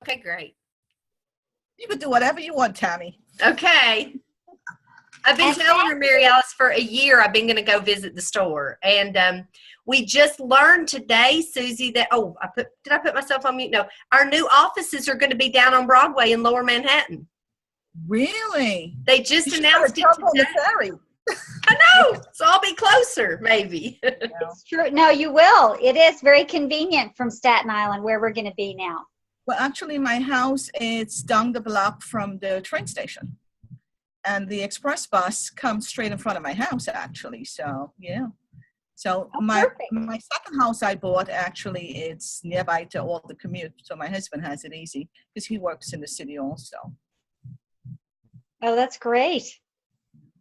Okay, great. You can do whatever you want, Tammy. Okay. I've been telling her, Mary Alice, for a year I've been going to go visit the store. And we just learned today, Suzy, that, did I put myself on mute? No. Our new offices are going to be down on Broadway in Lower Manhattan. Really? They just announced it today. I know. So I'll be closer, maybe. It's true. No, you will. It is very convenient from Staten Island, where we're going to be now. Well, actually, my house is down the block from the train station. And the express bus comes straight in front of my house, actually. So, yeah. So my second house I bought, actually, it's nearby to all the commute. So my husband has it easy because he works in the city also. Oh, that's great.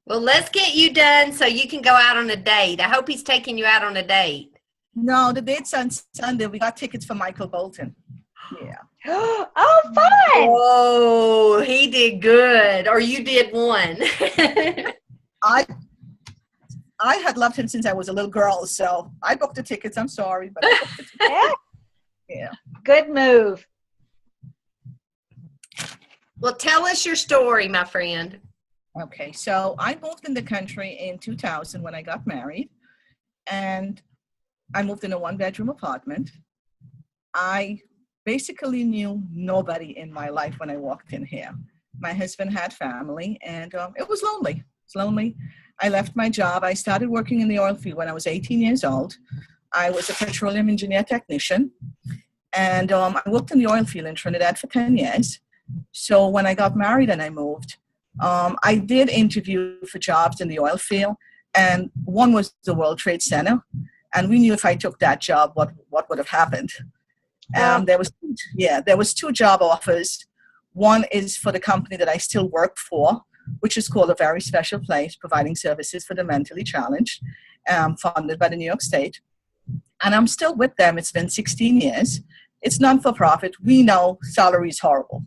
Well, let's get you done so you can go out on a date. I hope he's taking you out on a date. No, the date's on Sunday. We got tickets for Michael Bolton. Yeah. Oh, fun! Oh, he did good, or you did one. I had loved him since I was a little girl, so I booked the tickets. I'm sorry, but I booked the tickets. Yeah. Good move. Well, tell us your story, my friend. Okay, so I moved in the country in 2000 when I got married, and I moved in a one-bedroom apartment. I basically knew nobody in my life when I walked in here. My husband had family, and it was lonely. It's lonely. I left my job. I started working in the oil field when I was 18 years old. I was a petroleum engineer technician, and I worked in the oil field in Trinidad for 10 years. So when I got married and I moved, I did interview for jobs in the oil field, and one was the World Trade Center, and we knew if I took that job, what would have happened. There was two job offers. One is for the company that I still work for, which is called A Very Special Place, providing services for the mentally challenged, funded by the New York State. And I'm still with them. It's been 16 years. It's non-for-profit. We know salary is horrible,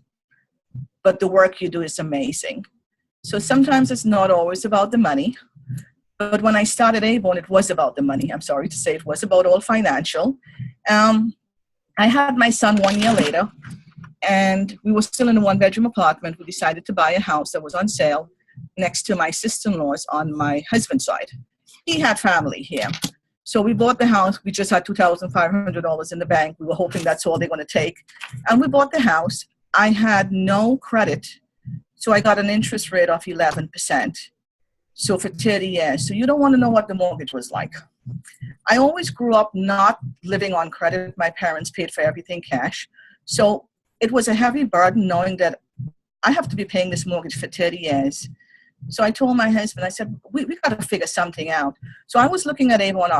but the work you do is amazing. So sometimes it's not always about the money. But when I started Avon, it was about the money. I'm sorry to say it was about all financial. I had my son 1 year later, and we were still in a one-bedroom apartment. We decided to buy a house that was on sale next to my sister-in-law's on my husband's side. He had family here. So we bought the house. We just had $2,500 in the bank. We were hoping that's all they're going to take. And we bought the house. I had no credit, so I got an interest rate of 11%. So for 30 years. So you don't want to know what the mortgage was like. I always grew up not living on credit. My parents paid for everything cash. So it was a heavy burden knowing that I have to be paying this mortgage for 30 years. So I told my husband, I said, we got to figure something out. So I was looking at Avon,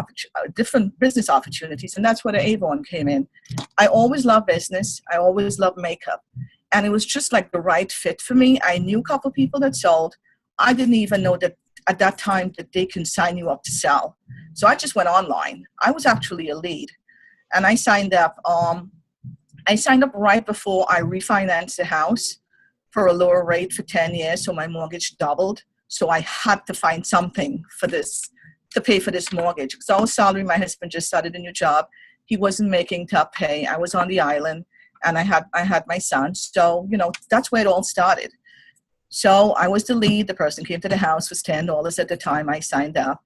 different business opportunities, and that's where the Avon came in. I always loved business. I always loved makeup. And it was just like the right fit for me. I knew a couple people that sold. I didn't even know that at that time that they can sign you up to sell. So I just went online. I was actually a lead. And I signed up. I signed up right before I refinanced the house for a lower rate for 10 years. So my mortgage doubled. So I had to find something for this, to pay for this mortgage. So I was salary. My husband just started a new job. He wasn't making top pay. I was on the island, and I had my son. So, that's where it all started. So I was the lead. The person came to the house, was $10 at the time I signed up.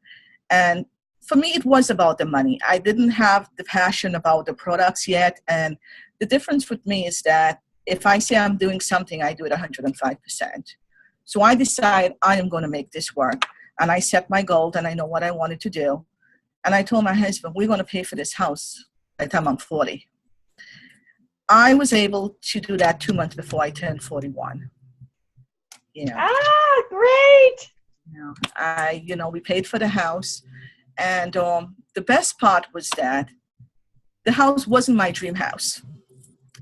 And for me, it was about the money. I didn't have the passion about the products yet. And the difference with me is that if I say I'm doing something, I do it 105%. So I decide I am going to make this work. And I set my goal, and I know what I wanted to do. And I told my husband, we're going to pay for this house by the time I'm 40. I was able to do that 2 months before I turned 41. Great. We paid for the house. And the best part was that the house wasn't my dream house.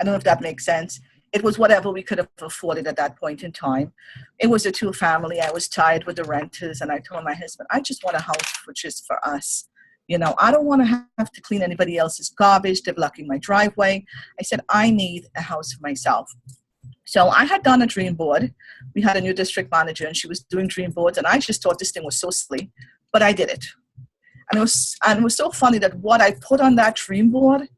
I don't know if that makes sense. It was whatever we could have afforded at that point in time. It was a two-family. I was tired with the renters, and I told my husband, I just want a house which is for us. I don't want to have to clean anybody else's garbage. They're blocking my driveway. I said, I need a house for myself. So I had done a dream board. We had a new district manager, and she was doing dream boards, and I just thought this thing was so silly, but I did it. And it was so funny that what I put on that dream board,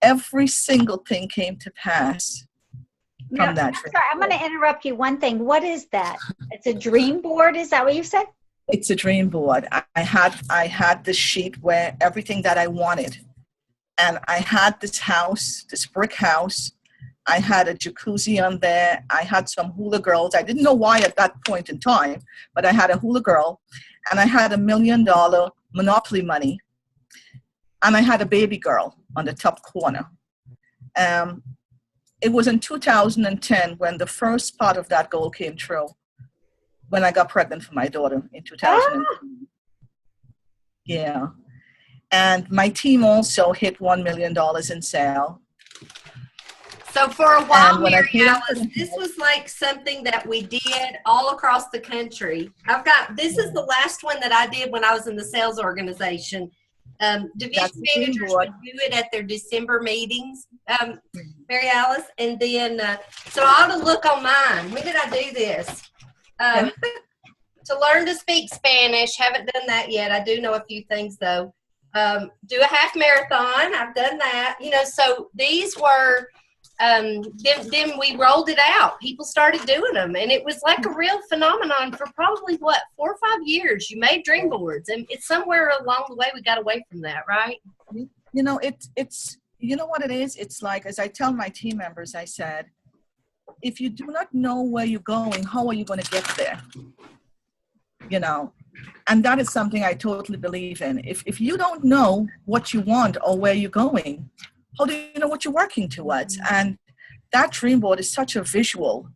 every single thing came to pass from that I'm dream sorry, I'm going to interrupt you. One thing. What is that? It's a dream board. Is that what you said? It's a dream board. I had this sheet where everything that I wanted. And I had this house, this brick house. I had a jacuzzi on there. I had some hula girls. I didn't know why at that point in time, but I had a hula girl. And I had $1 million Monopoly money. And I had a baby girl on the top corner. It was in 2010 when the first part of that goal came true, when I got pregnant for my daughter in 2010. Yeah. And my team also hit $1 million in sale. So for a while, And when I Mary paid off Alice, this was like something that we did all across the country. This is the last one that I did when I was in the sales organization. Division managers would do it at their December meetings, Mary Alice. And then, so I ought to look on mine. When did I do this? To learn to speak Spanish. Haven't done that yet. I do know a few things though. Do a half marathon. I've done that. You know, so these were, then we rolled it out. People started doing them, and it was like a real phenomenon for probably 4 or 5 years. You made dream boards, and it's somewhere along the way we got away from that, right? You know, it's you know what it is. It's like, as I tell my team members, I said, if you do not know where you're going, how are you going to get there? You know, and that is something I totally believe in. If you don't know what you want or where you're going, how do you know what you're working towards? And that dream board is such a visual.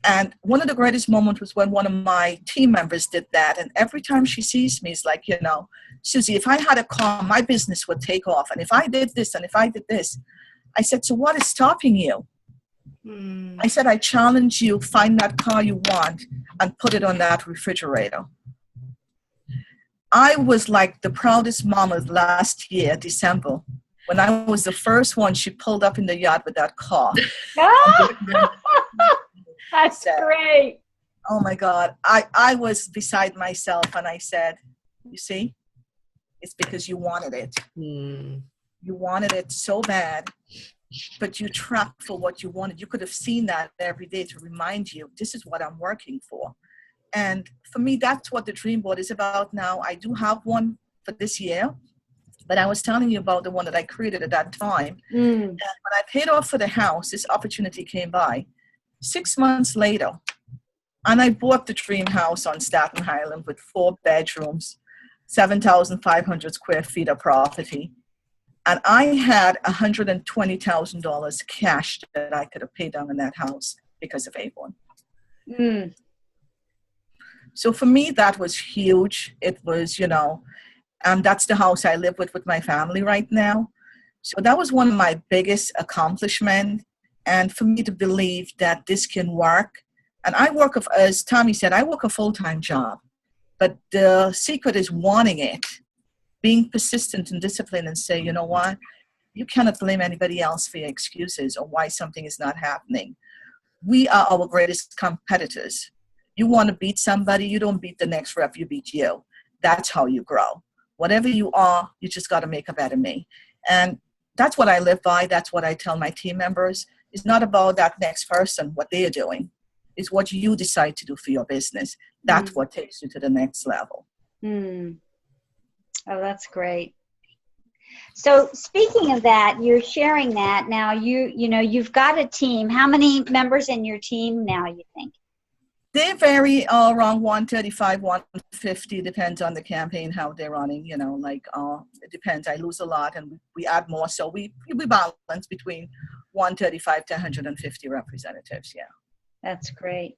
And one of the greatest moments was when one of my team members did that. And every time she sees me, it's like, you know, Suzy, if I had a car, my business would take off. And if I did this and if I did this, I said, so what is stopping you? I said, I challenge you, find that car you want and put it on that refrigerator. I was like the proudest mama last year, December, when I was the first one. She pulled up in the yard with that car. That's great. Oh my God. I was beside myself, and I said, you see, it's because you wanted it. You wanted it so bad, but you trapped for what you wanted. You could have seen that every day to remind you, this is what I'm working for. And for me, that's what the dream board is about now. I do have one for this year, but I was telling you about the one that I created at that time. And when I paid off for the house, this opportunity came by 6 months later. And I bought the dream house on Staten Island with 4 bedrooms, 7,500 square feet of property. And I had $120,000 cash that I could have paid down in that house because of Avon. So for me, that was huge. It was, you know, that's the house I live with my family right now. So that was one of my biggest accomplishments. And for me to believe that this can work. And I work, as Tommy said, I work a full-time job. But the secret is wanting it, being persistent and disciplined, and say, you know what? You cannot blame anybody else for your excuses or why something is not happening. We are our greatest competitors. You want to beat somebody, you don't beat the next rep, you beat you. That's how you grow. Whatever you are, you just got to make a better me. And that's what I live by. That's what I tell my team members. It's not about that next person, what they're doing. It's what you decide to do for your business. That's what takes you to the next level. Oh, that's great. So speaking of that, you're sharing that now. You know, you've got a team. How many members in your team now, you think? They vary around 135, 150, depends on the campaign, how they're running, you know, like it depends. I lose a lot and we add more. So we balance between 135 to 150 representatives, yeah. That's great.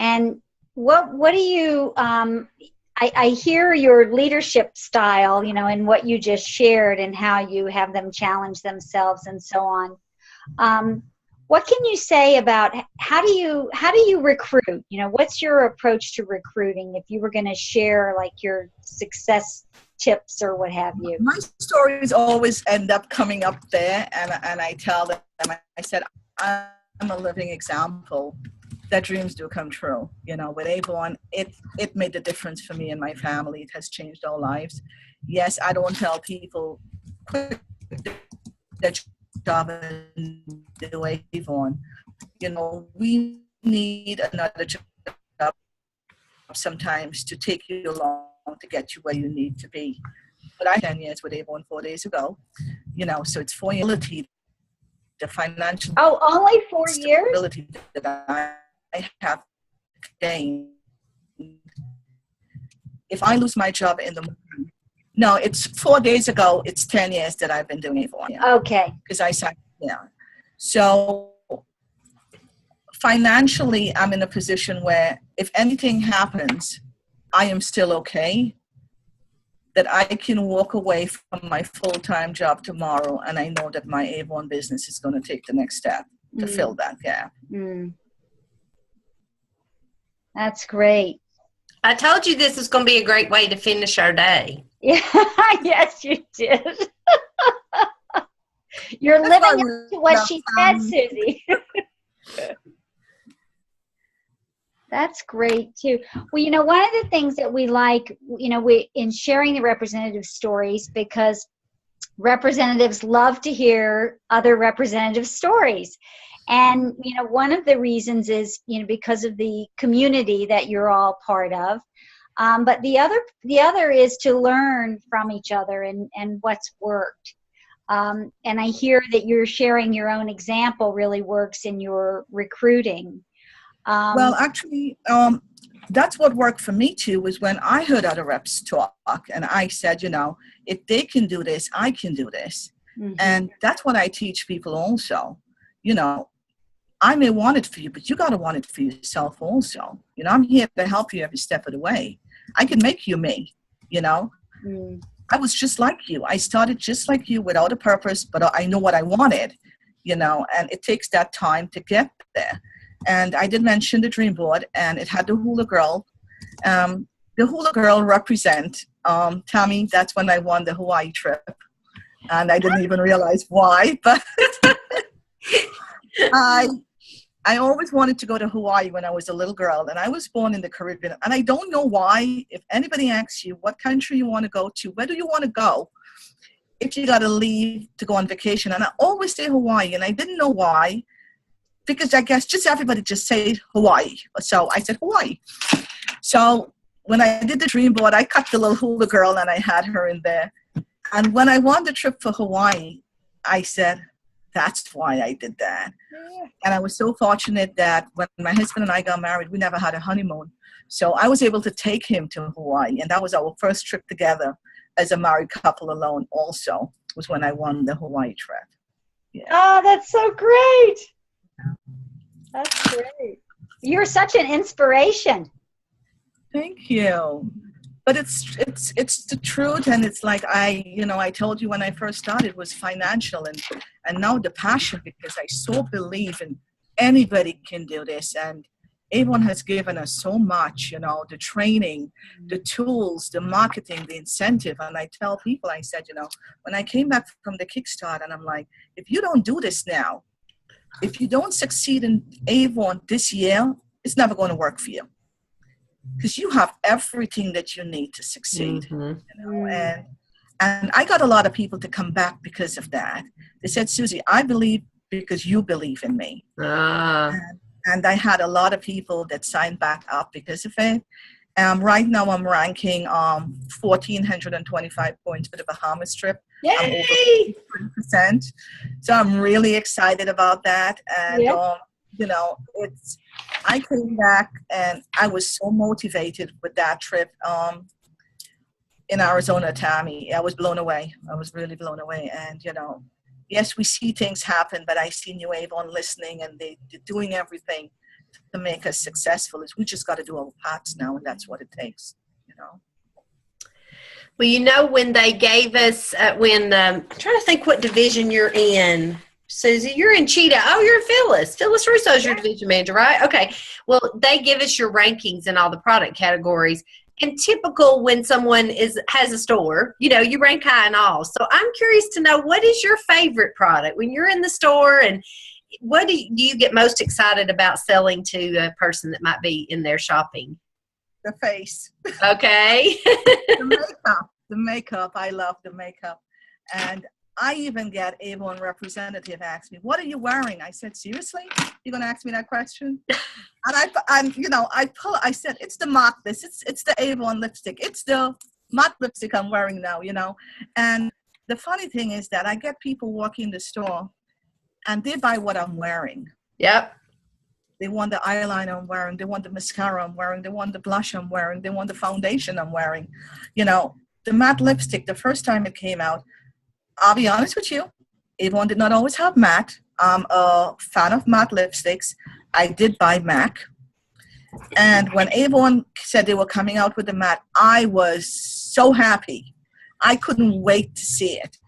And what do you, I hear your leadership style, you know, and what you just shared and how you have them challenge themselves and so on. What can you say about how do you recruit? You know, what's your approach to recruiting if you were going to share like your success tips or what have you? My stories always end up coming up there, and I tell them, I said, I'm a living example that dreams do come true. You know, with Avon, it made the difference for me and my family. It has changed our lives. Yes, I don't tell people that job and do Avon. You know, we need another job sometimes to take you along to get you where you need to be. But I 10 years with Avon 4 days ago, you know, so it's 4 years, the financial Oh, only 4 years? stability that I have gained. If I lose my job in the morning, no, it's 4 days ago, it's 10 years that I've been doing Avon. Okay. Because I said, yeah. So financially, I'm in a position where if anything happens, I am still okay. That I can walk away from my full-time job tomorrow, and I know that my Avon business is going to take the next step to fill that gap. That's great. I told you this is going to be a great way to finish our day. Yeah, yes, you did. You're living up to what she said, Suzy. That's great too. Well, you know, one of the things that we like, you know, in sharing the representative stories, because representatives love to hear other representative stories. And, you know, one of the reasons is, you know, because of the community that you're all part of. But the other is to learn from each other and what's worked. And I hear that you're sharing your own example really works in your recruiting. Well, actually, that's what worked for me too, was when I heard other reps talk and I said, you know, if they can do this, I can do this. And that's what I teach people also. You know, I may want it for you, but you got to want it for yourself also. You know, I'm here to help you every step of the way. I can make you me, you know. I was just like you. I started just like you without a purpose, but I know what I wanted, you know, and it takes that time to get there. And I did mention the dream board, and it had the hula girl. The hula girl represent Tammy. That's when I won the Hawaii trip, and I didn't even realize why. But I always wanted to go to Hawaii when I was a little girl, and I was born in the Caribbean. And I don't know why. If anybody asks you what country you want to go to, where do you want to go? If you got to leave to go on vacation, and I always say Hawaii, and I didn't know why. Because I guess just everybody just say Hawaii. So I said Hawaii. So when I did the dream board, I cut the little hula girl and I had her in there. And when I won the trip for Hawaii, I said, that's why I did that. And I was so fortunate that when my husband and I got married, we never had a honeymoon. So I was able to take him to Hawaii. And that was our first trip together as a married couple alone also, was when I won the Hawaii trip. Yeah. Oh, that's so great. That's great. You're such an inspiration. Thank you. But it's the truth, and it's like I told you when I first started was financial, and now the passion, because I so believe in anybody can do this, and Avon has given us so much, you know, the training, the tools, the marketing, the incentive. And I tell people, I said, you know, when I came back from the Kickstart, and I'm like, if you don't do this now, if you don't succeed in Avon this year, it's never going to work for you. Because you have everything that you need to succeed. You know? And I got a lot of people to come back because of that. They said, Suzy, I believe because you believe in me. And I had a lot of people that signed back up because of it. Right now I'm ranking 1,425 points for the Bahamas trip. Yay! I'm over 50%. So I'm really excited about that. And, you know, I came back and I was so motivated with that trip in Arizona, Tammy. I was blown away. I was really blown away. And, you know, yes, we see things happen, but I see New Avon listening, and they're doing everything to make us successful. We just got to do our parts now, and that's what it takes, you know. Well, you know, when they gave us, I'm trying to think what division you're in. Suzy, you're in Cheetah. Oh, you're in Phyllis. Phyllis Russo's your division manager, right? Okay. Well, they give us your rankings in all the product categories. And typical when someone has a store, you know, you rank high in all. So I'm curious to know, what is your favorite product when you're in the store, and what do you get most excited about selling to a person that might be in there shopping? The face. Okay. The makeup. I love the makeup. And I even get Avon representative ask me, "What are you wearing?" I said, "Seriously, you're gonna ask me that question?" And I said, "It's the matte this. It's the Avon lipstick. It's the matte lipstick I'm wearing now." And the funny thing is that I get people walking the store, and they buy what I'm wearing. Yep. They want the eyeliner I'm wearing. They want the mascara I'm wearing. They want the blush I'm wearing. They want the foundation I'm wearing. The matte lipstick. The first time it came out, I'll be honest with you, Avon did not always have matte. I'm a fan of matte lipsticks. I did buy MAC. And when Avon said they were coming out with the matte, I was so happy. I couldn't wait to see it.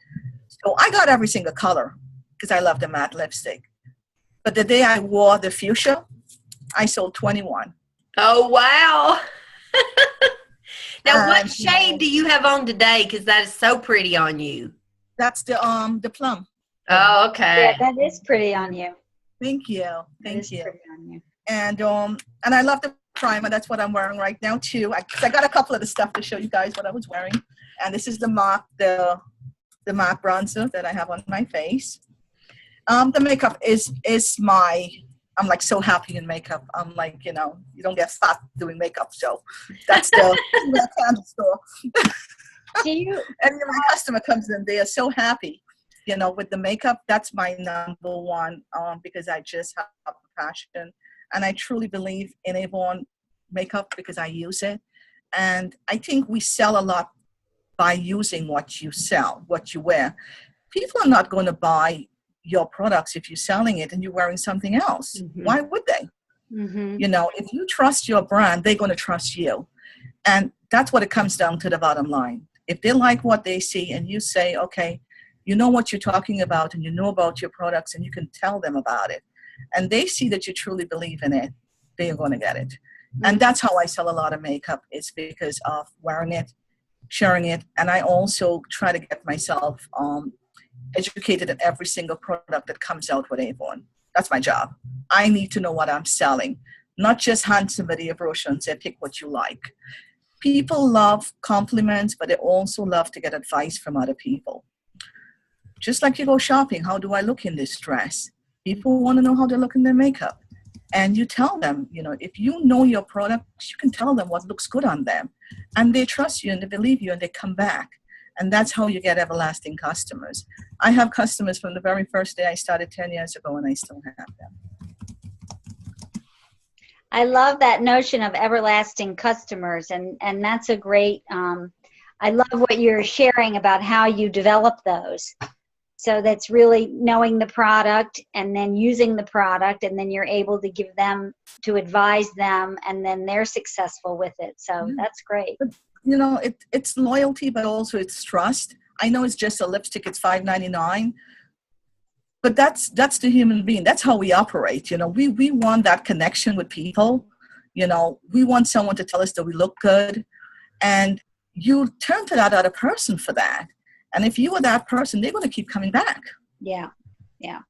So I got every single color because I love the matte lipstick. But the day I wore the fuchsia, I sold 21. Oh, wow. Now, what shade do you have on today? Because that is so pretty on you. That's the plum. Oh, okay. Yeah, that is pretty on you. Thank you. Thank you. Pretty on you. And I love the primer. That's what I'm wearing right now too. I got a couple of the stuff to show you guys what I was wearing. And this is the MAC bronzer that I have on my face. The makeup is I'm like so happy in makeup. I'm like, you don't get fat doing makeup. So that's the candle store. And my customer comes in, they are so happy, with the makeup. That's my number one, because I just have a passion, and I truly believe in Avon makeup because I use it. And I think we sell a lot by using what you sell, what you wear. People are not going to buy your products if you're selling it and you're wearing something else. Mm-hmm. Why would they? Mm-hmm. If you trust your brand, they're going to trust you. And that's what it comes down to, the bottom line. If they like what they see and you say, okay, you know what you're talking about and you know about your products and you can tell them about it, and they see that you truly believe in it, they are going to get it. Mm-hmm. And that's how I sell a lot of makeup. It's because of wearing it, sharing it, and I also try to get myself educated in every single product that comes out with Avon. That's my job. I need to know what I'm selling, not just hand somebody a brochure and say, pick what you like. People love compliments, but they also love to get advice from other people. Just like you go shopping, how do I look in this dress? People want to know how they look in their makeup. And you tell them, if you know your products, you can tell them what looks good on them. And they trust you and they believe you and they come back. And that's how you get everlasting customers. I have customers from the very first day I started 10 years ago, and I still have them. I love that notion of everlasting customers, and that's a great, I love what you're sharing about how you develop those. So that's really knowing the product and then using the product, and then you're able to give them, to advise them, and then they're successul with it. So that's great. It's loyalty, but also it's trust. I know it's just a lipstick, it's $5.99. But that's the human being. That's how we operate. We want that connection with people. We want someone to tell us that we look good. And you turn to that other person for that. And if you are that person, they're going to keep coming back. Yeah. Yeah.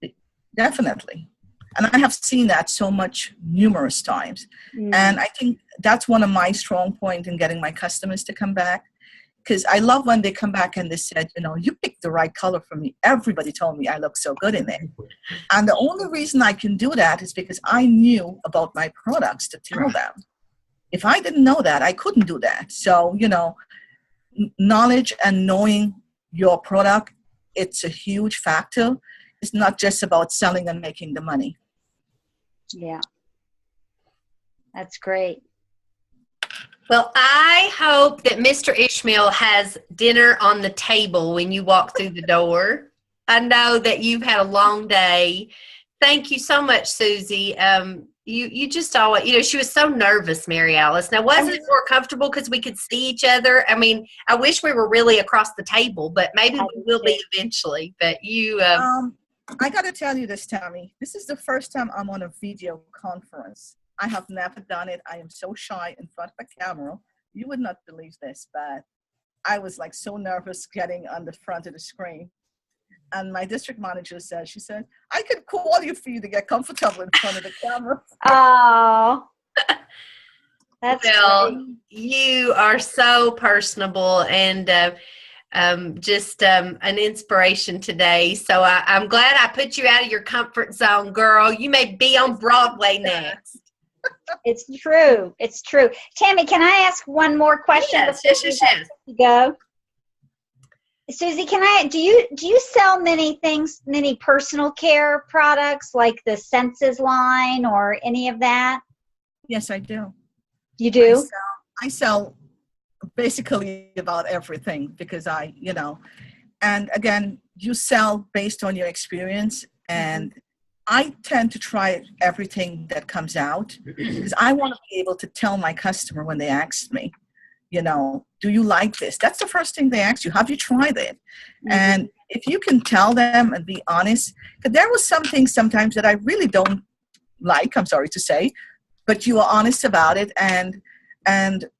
Definitely. And I have seen that so much, numerous times. And I think that's one of my strong points in getting my customers to come back. Because I love when they come back and they said, you picked the right color for me. Everybody told me I look so good in it. And the only reason I can do that is because I knew about my products to tell them. If I didn't know that, I couldn't do that. So, knowledge and knowing your product, it's a huge factor. It's not just about selling and making the money. Yeah. That's great. Well, I hope that Mr. Ishmael has dinner on the table when you walk through the door. I know that you've had a long day. Thank you so much, Suzy. You just always, she was so nervous, Mary Alice. Now, wasn't it more comfortable because we could see each other? I mean, I wish we were really across the table, but maybe we will be eventually. But you... I got to tell you this, Tammy. This is the first time I'm on a video conference. I have never done it. I am so shy in front of a camera. You would not believe this, but I was like so nervous getting on the front of the screen. And my district manager said, she said, I could call you for you to get comfortable in front of the camera. Oh, that's well, great. You are so personable. And just an inspiration today. So I'm glad I put you out of your comfort zone, girl. You may be on Broadway next. It's true. It's true. Tammy, can I ask one more question? Yes. Go. Suzy, do you sell many personal care products like the Senses line or any of that? Yes, I do. You do? I sell basically about everything because and again, you sell based on your experience, and I tend to try everything that comes out because I want to be able to tell my customer when they ask me, do you like this? That's the first thing they ask you. Have you tried it? And if you can tell them and be honest, because there was some things sometimes that I really don't like, I'm sorry to say, but you are honest about it. And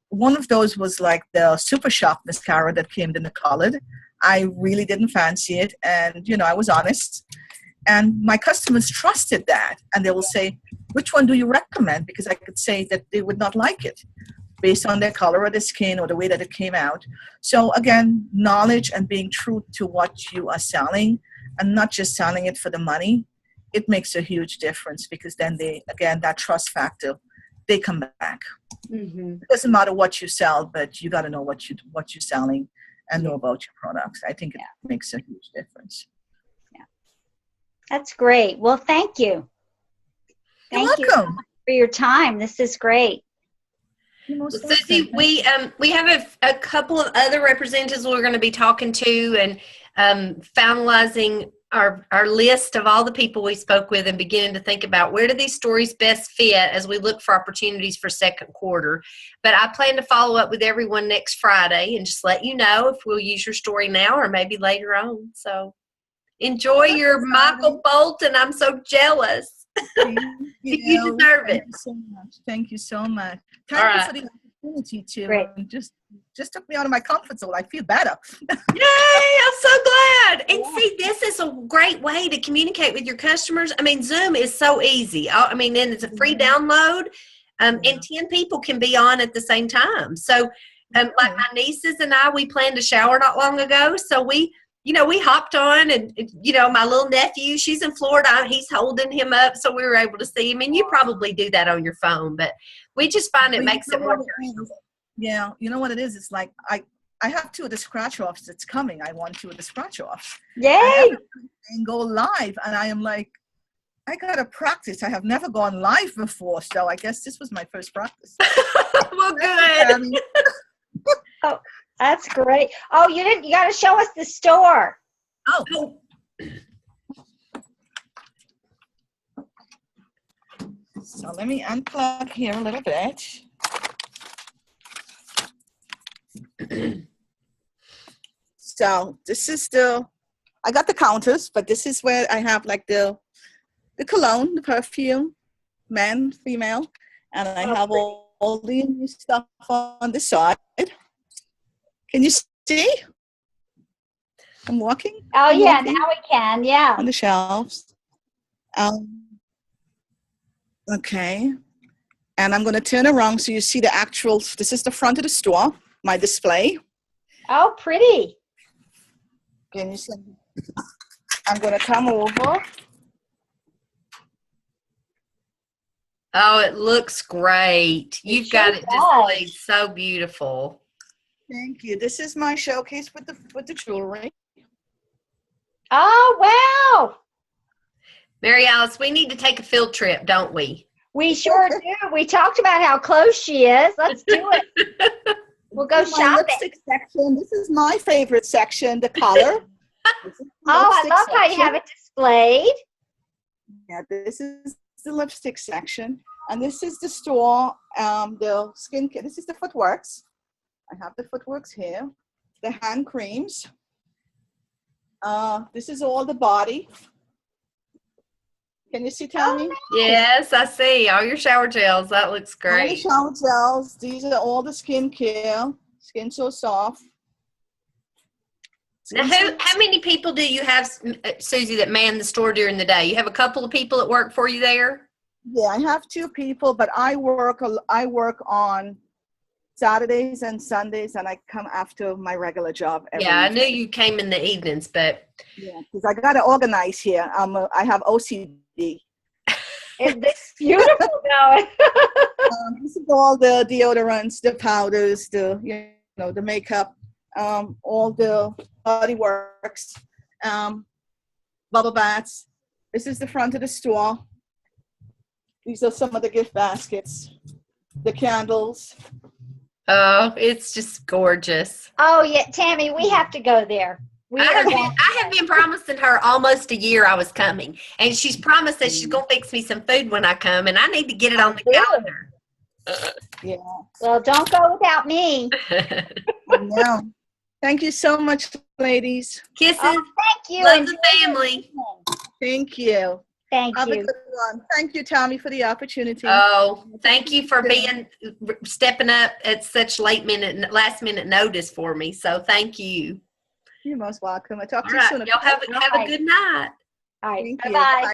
one of those was like the Super Shock mascara that came in the colored. I really didn't fancy it. And, I was honest. And my customers trusted that. And they will say, which one do you recommend? Because I could say that they would not like it based on their color of the skin or the way that it came out. So again, knowledge and being true to what you are selling and not just selling it for the money, it makes a huge difference because then that trust factor, they come back. It doesn't matter what you sell, but you got to know what you're selling and know about your products. I think it makes a huge difference. That's great. Well, thank you. You're welcome. For your time. This is great. Well, Suzy, we have a couple of other representatives we're going to be talking to and finalizing our list of all the people we spoke with and beginning to think about where do these stories best fit as we look for opportunities for second quarter. But I plan to follow up with everyone next Friday and just let you know if we'll use your story now or maybe later on. So enjoy your Michael Bolton. I'm so jealous. You deserve it. Thank you so much. All Thank right. you for the opportunity to Great. Just took me out of my comfort zone. I feel better. Yay, I'm so glad. And see, this is a great way to communicate with your customers. I mean, Zoom is so easy. I mean, and it's a free download, and 10 people can be on at the same time. So like my nieces and I, we planned a shower not long ago. So we hopped on and, my little nephew, she's in Florida, he's holding him up. So we were able to see him. And you probably do that on your phone, but we just find it makes it more personal. Yeah. You know what it is? It's like, I have two of the scratch offs that's coming. I want two of the scratch offs. Yay! And go live. And I am like, I got to practice. I have never gone live before. So I guess this was my first practice. Well, good. Oh, that's great. Oh, you got to show us the store. Oh. So let me unplug here a little bit. So this is I got the counters, but this is where I have like the cologne, the perfume, men, female, and I have all the new stuff on the side. Can you see? I'm walking. Oh, yeah, now we can, yeah. On the shelves. Okay. And I'm going to turn around so you see the actual, this is the front of the store, my display. Oh, pretty. Can you see? I'm going to come over. Oh, it looks great. You've got it displayed so beautiful. Thank you. This is my showcase with the jewelry. Oh, wow. Mary Alice, we need to take a field trip, don't we? We sure do. We talked about how close she is. Let's do it. We'll go shopping. Lipstick section. This is my favorite section, the color. I love how you have it displayed. Yeah, this is the lipstick section. And this is the store, the skincare. This is the Footworks. I have the Footworks here. The hand creams. This is all the body. Can you see, Tammy? Yes, I see. All your shower gels. That looks great. All the shower gels. These are all the skincare. Skin So Soft. Now, how many people do you have, Suzy, that man the store during the day? You have a couple of people that work for you there? Yeah, I have 2 people, but I work on Saturdays and Sundays, and I come after my regular job. Yeah, I knew you came in the evenings, but yeah, because I got to organize here. I have OCD. It's beautiful though. This is all the deodorants, the powders, the makeup, all the body works, bubble baths. This is the front of the store. These are some of the gift baskets, the candles. oh, it's just gorgeous. Oh yeah, Tammy, we have to go there. I have been promising her almost a year I was coming, and she's promised that she's gonna fix me some food when I come, and I need to get it on the calendar. Yeah. Well, don't go without me. No. Thank you so much, ladies. Kisses. Oh, thank you. Love the family. Thank you. Thank Have a you. good one. Thank you, Tommy, for the opportunity. Oh, thank you for stepping up at such last minute notice for me. So thank you. You're most welcome. I'll talk All to you right, soon. y'all have a good night. All right. Thank Bye you. bye. Bye.